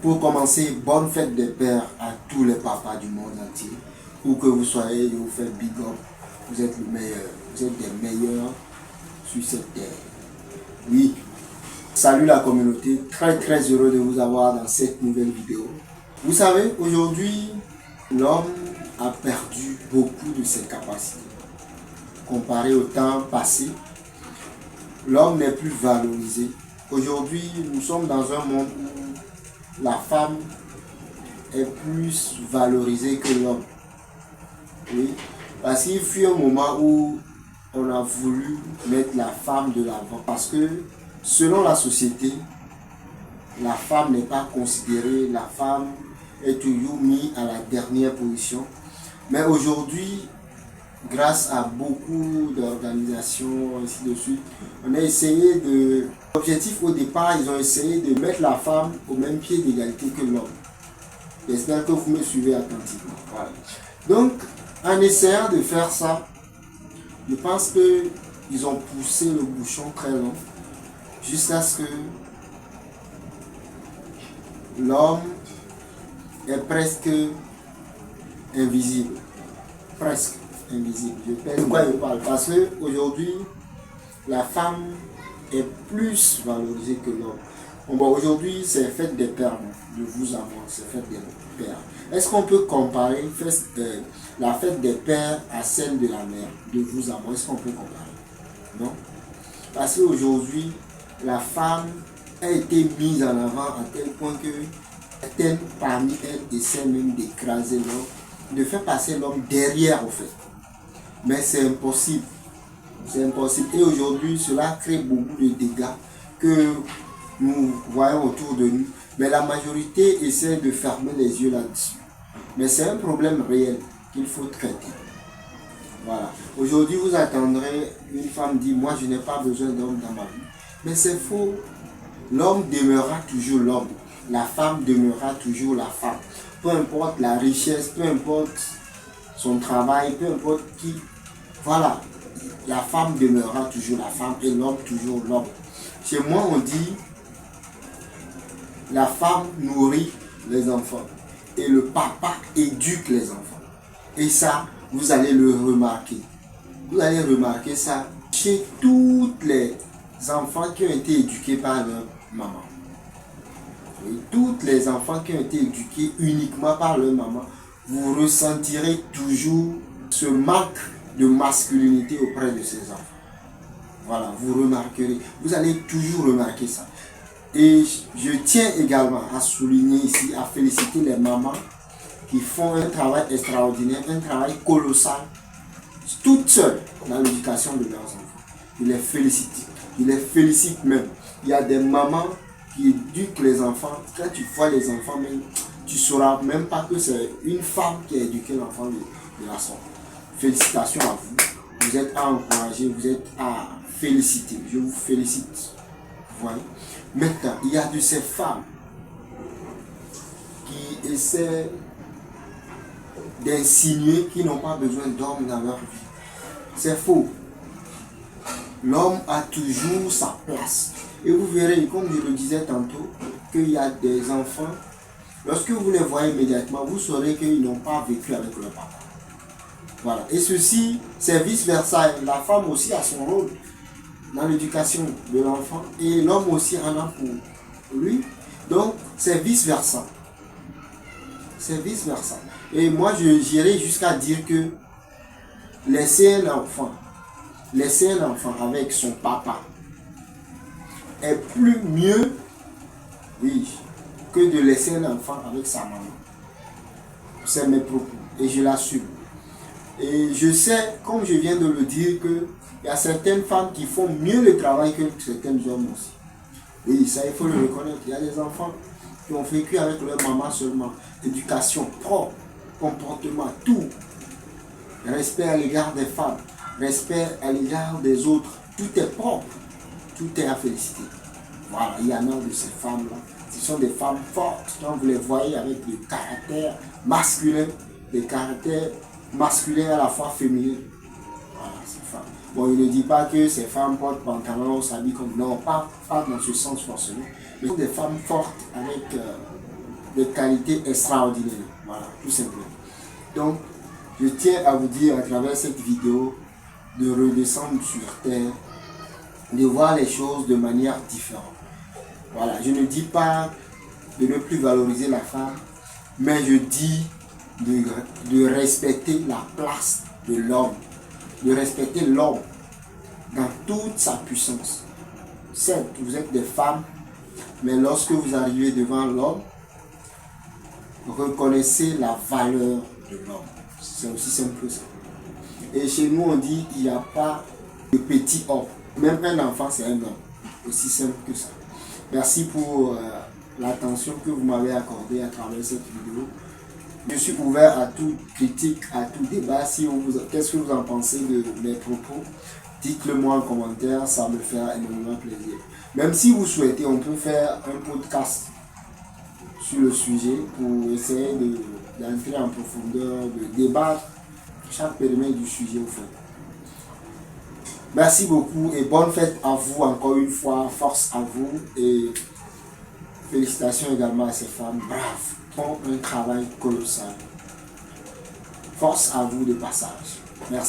Pour commencer, bonne fête des pères à tous les papas du monde entier. Où que vous soyez, je vous fais big up. Vous êtes le meilleur. Vous êtes des meilleurs sur cette terre. Oui. Salut la communauté. Très heureux de vous avoir dans cette nouvelle vidéo. Vous savez, aujourd'hui, l'homme a perdu beaucoup de ses capacités. Comparé au temps passé, l'homme n'est plus valorisé. Aujourd'hui, nous sommes dans un monde où la femme est plus valorisée que l'homme. Oui, parce qu'il fut un moment où on a voulu mettre la femme de l'avant. Parce que selon la société, la femme n'est pas considérée, la femme est toujours mise à la dernière position. Mais aujourd'hui, grâce à beaucoup d'organisations, ainsi de suite, on a essayé de... L'objectif au départ, ils ont essayé de mettre la femme au même pied d'égalité que l'homme. J'espère que vous me suivez attentivement. Voilà. Donc, en essayant de faire ça, je pense qu'ils ont poussé le bouchon très long jusqu'à ce que l'homme est presque invisible. Presque invisible. Je sais de quoi je parle. Parce qu'aujourd'hui, la femme est plus valorisée que l'homme. Bon, aujourd'hui, c'est fête des pères, de vous à moi, c'est fête des pères. Est-ce qu'on peut comparer la fête des pères à celle de la mère, de vous à moi? Est-ce qu'on peut comparer? Non. Parce qu'aujourd'hui, la femme a été mise en avant à tel point que certaines parmi elles essaient même d'écraser l'homme, de faire passer l'homme derrière au fait. Mais c'est impossible. C'est impossible. Et aujourd'hui, cela crée beaucoup de dégâts que nous voyons autour de nous. Mais la majorité essaie de fermer les yeux là-dessus. Mais c'est un problème réel qu'il faut traiter. Voilà. Aujourd'hui, vous attendrez une femme dire, moi je n'ai pas besoin d'homme dans ma vie. Mais c'est faux. L'homme demeurera toujours l'homme. La femme demeurera toujours la femme. Peu importe la richesse, peu importe son travail, peu importe qui. Voilà. La femme demeurera toujours la femme et l'homme toujours l'homme. Chez moi, on dit la femme nourrit les enfants et le papa éduque les enfants. Et ça, vous allez le remarquer. Vous allez remarquer ça chez tous les enfants qui ont été éduqués par leur maman. Et tous les enfants qui ont été éduqués uniquement par leur maman, vous ressentirez toujours ce manque de masculinité auprès de ces enfants. Voilà, vous remarquerez. Vous allez toujours remarquer ça. Et je tiens également à souligner ici, à féliciter les mamans qui font un travail extraordinaire, un travail colossal, toutes seules dans l'éducation de leurs enfants. Je les félicite. Je les félicite même. Il y a des mamans qui éduquent les enfants. Quand tu vois les enfants, même, tu ne sauras même pas que c'est une femme qui a éduqué l'enfant de la sorte. Félicitations à vous. Vous êtes à encourager, vous êtes à féliciter. Je vous félicite. Vous voyez? Maintenant, il y a de ces femmes qui essaient d'insinuer qu'ils n'ont pas besoin d'hommes dans leur vie. C'est faux. L'homme a toujours sa place. Et vous verrez, comme je le disais tantôt, qu'il y a des enfants, lorsque vous les voyez immédiatement, vous saurez qu'ils n'ont pas vécu avec leur papa. Voilà. Et ceci, c'est vice-versa. La femme aussi a son rôle dans l'éducation de l'enfant et l'homme aussi en a pour lui. Donc, c'est vice-versa. C'est vice-versa. Et moi, j'irais jusqu'à dire que laisser un enfant avec son papa est plus mieux, oui, que de laisser un enfant avec sa maman. C'est mes propos et je l'assume. Et je sais, comme je viens de le dire, qu'il y a certaines femmes qui font mieux le travail que certains hommes aussi. Oui, ça il faut le reconnaître. Il y a des enfants qui ont vécu avec leur maman seulement. Éducation propre, comportement, tout. Respect à l'égard des femmes, respect à l'égard des autres. Tout est propre, tout est à féliciter. Voilà, il y en a de ces femmes-là. Ce sont des femmes fortes. Quand vous les voyez avec des caractères masculins, des caractères masculins à la fois féminins. Voilà, ces femmes. Bon, il ne dit pas que ces femmes portent pantalon ou s'habillent comme... Non, pas dans ce sens forcément. Mais des femmes fortes avec des qualités extraordinaires. Voilà, tout simplement. Donc, je tiens à vous dire à travers cette vidéo de redescendre sur terre, de voir les choses de manière différente. Voilà, je ne dis pas de ne plus valoriser la femme, mais je dis de respecter la place de l'homme, de respecter l'homme dans toute sa puissance. Certes, vous êtes des femmes, mais lorsque vous arrivez devant l'homme, reconnaissez la valeur de l'homme. C'est aussi simple que ça. Et chez nous, on dit qu'il n'y a pas de petit homme. Même un enfant, c'est un homme. Aussi simple que ça. Merci pour l'attention que vous m'avez accordée à travers cette vidéo. Je suis ouvert à toute critique, à tout débat. Qu'est-ce que vous en pensez de mes propos? Dites-le moi en commentaire, ça me fera énormément plaisir. Même si vous souhaitez, on peut faire un podcast sur le sujet pour essayer d'entrer en profondeur, de débattre chaque périmètre du sujet au fait. Merci beaucoup et bonne fête à vous encore une fois, force à vous et félicitations également à ces femmes braves, font un travail colossal. Force à vous de passage. Merci.